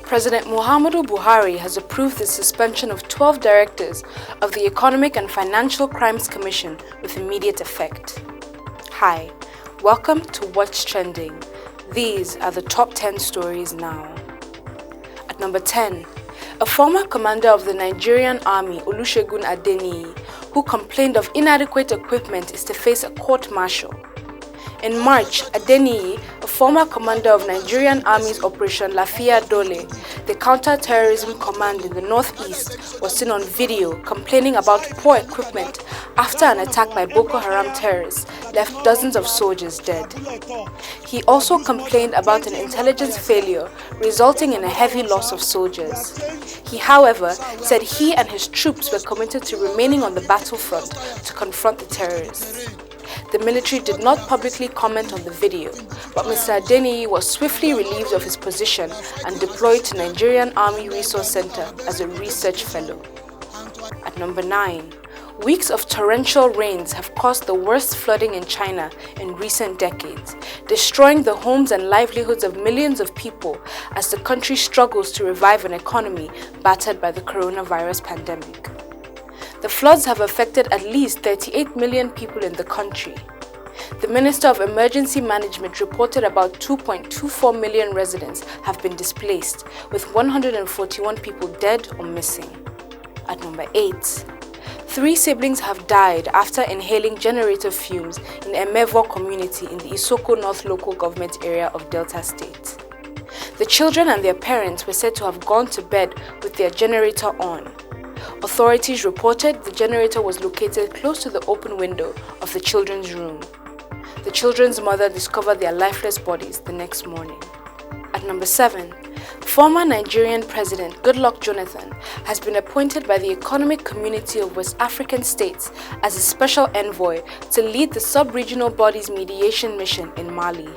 President Muhammadu Buhari has approved the suspension of 12 directors of the Economic and Financial Crimes Commission with immediate effect. Hi, welcome to What's Trending. These are the top 10 stories now. At number 10, a former commander of the Nigerian Army, Olusegun Adeniyi, who complained of inadequate equipment, is to face a court-martial. In March, Adeniyi, a former commander of Nigerian Army's Operation Lafiya Dole, the counter-terrorism command in the northeast, was seen on video complaining about poor equipment after an attack by Boko Haram terrorists left dozens of soldiers dead. He also complained about an intelligence failure resulting in a heavy loss of soldiers. He, however, said he and his troops were committed to remaining on the battlefront to confront the terrorists. The military did not publicly comment on the video, but Mr. Adeniyi was swiftly relieved of his position and deployed to Nigerian Army Resource Center as a research fellow. At number 9, weeks of torrential rains have caused the worst flooding in China in recent decades, destroying the homes and livelihoods of millions of people as the country struggles to revive an economy battered by the coronavirus pandemic. The floods have affected at least 38 million people in the country. The Minister of Emergency Management reported about 2.24 million residents have been displaced, with 141 people dead or missing. At number 8, 3 siblings have died after inhaling generator fumes in Emevo community in the Isoko North local government area of Delta State. The children and their parents were said to have gone to bed with their generator on. Authorities reported the generator was located close to the open window of the children's room. The children's mother discovered their lifeless bodies the next morning. At number 7, former Nigerian President Goodluck Jonathan has been appointed by the Economic Community of West African States as a special envoy to lead the sub-regional body's mediation mission in Mali.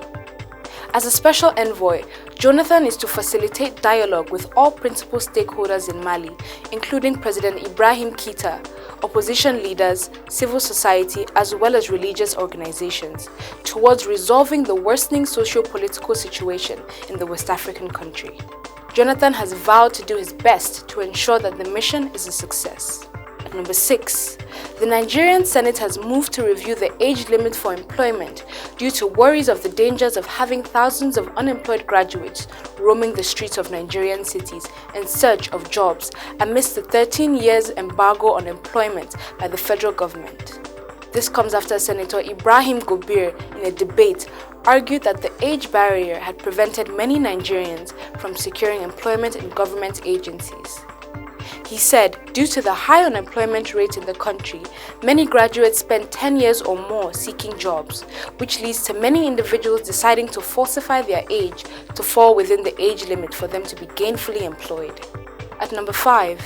As a special envoy, Jonathan is to facilitate dialogue with all principal stakeholders in Mali, including President Ibrahim Keita, opposition leaders, civil society, as well as religious organizations, towards resolving the worsening socio-political situation in the West African country. Jonathan has vowed to do his best to ensure that the mission is a success. At number 6, the Nigerian Senate has moved to review the age limit for employment due to worries of the dangers of having thousands of unemployed graduates roaming the streets of Nigerian cities in search of jobs amidst the 13 years embargo on employment by the federal government. This comes after Senator Ibrahim in a debate argued that the age barrier had prevented many Nigerians from securing employment in government agencies. He said, due to the high unemployment rate in the country, many graduates spend 10 years or more seeking jobs, which leads to many individuals deciding to falsify their age to fall within the age limit for them to be gainfully employed. At number 5,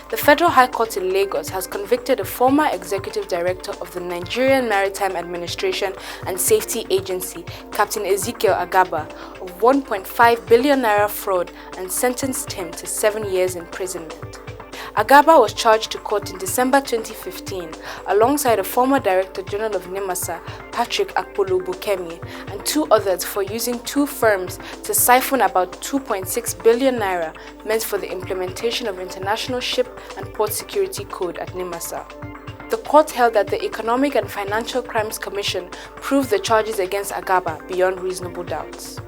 the Federal High Court in Lagos has convicted a former executive director of the Nigerian Maritime Administration and Safety Agency, Captain Ezekiel Agaba, of 1.5 billion naira fraud and sentenced him to 7 years imprisonment. Agaba was charged to court in December 2015 alongside a former Director General of NIMASA, Patrick Akpolo Bukemi, and 2 others for using 2 firms to siphon about 2.6 billion naira meant for the implementation of International Ship and Port Security Code at NIMASA. The court held that the Economic and Financial Crimes Commission proved the charges against Agaba beyond reasonable doubts.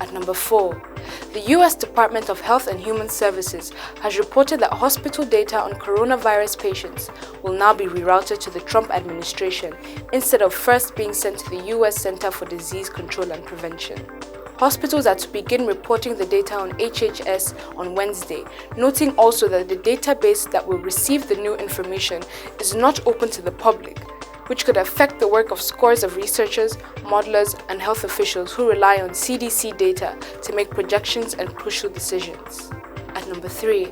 At number 4, the U.S. Department of Health and Human Services has reported that hospital data on coronavirus patients will now be rerouted to the Trump administration instead of first being sent to the U.S. Center for Disease Control and Prevention. Hospitals are to begin reporting the data on HHS on Wednesday, noting also that the database that will receive the new information is not open to the public, which could affect the work of scores of researchers, modelers, and health officials who rely on CDC data to make projections and crucial decisions. At number 3,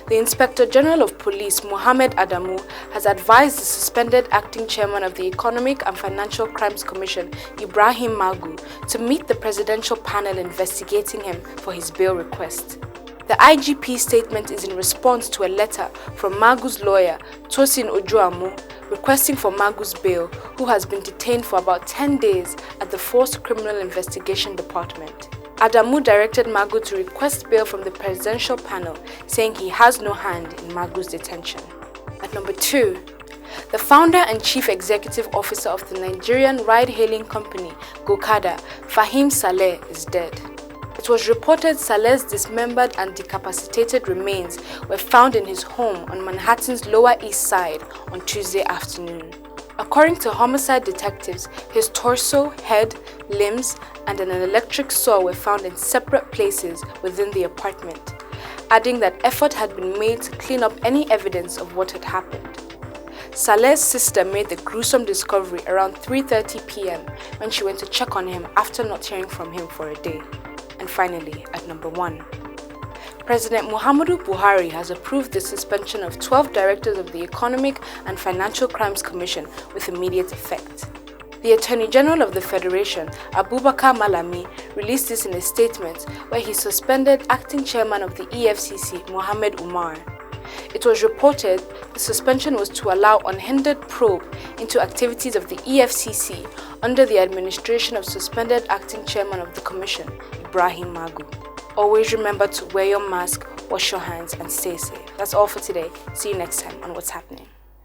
the Inspector General of Police, Mohammed Adamu, has advised the suspended acting chairman of the Economic and Financial Crimes Commission, Ibrahim Magu, to meet the presidential panel investigating him for his bail request. The IGP statement is in response to a letter from Magu's lawyer, Tosin Ojuamu, requesting for Magu's bail, who has been detained for about 10 days at the Forced Criminal Investigation Department. Adamu directed Magu to request bail from the presidential panel, saying he has no hand in Magu's detention. At number 2, the founder and chief executive officer of the Nigerian ride-hailing company, Gokada Fahim Saleh, is dead. It was reported Saleh's dismembered and decapitated remains were found in his home on Manhattan's Lower East Side on Tuesday afternoon. According to homicide detectives, his torso, head, limbs, and an electric saw were found in separate places within the apartment, adding that effort had been made to clean up any evidence of what had happened. Saleh's sister made the gruesome discovery around 3:30 p.m. when she went to check on him after not hearing from him for a day. And finally, at number 1, President Muhammadu Buhari has approved the suspension of 12 directors of the Economic and Financial Crimes Commission with immediate effect. The Attorney General of the Federation, Abubakar Malami, released this in a statement where he suspended acting chairman of the EFCC, Mohammed Umar. It was reported the suspension was to allow unhindered probe into activities of the EFCC under the administration of suspended acting chairman of the commission, Ibrahim Magu. Always remember to wear your mask, wash your hands, and stay safe. That's all for today. See you next time on What's Happening.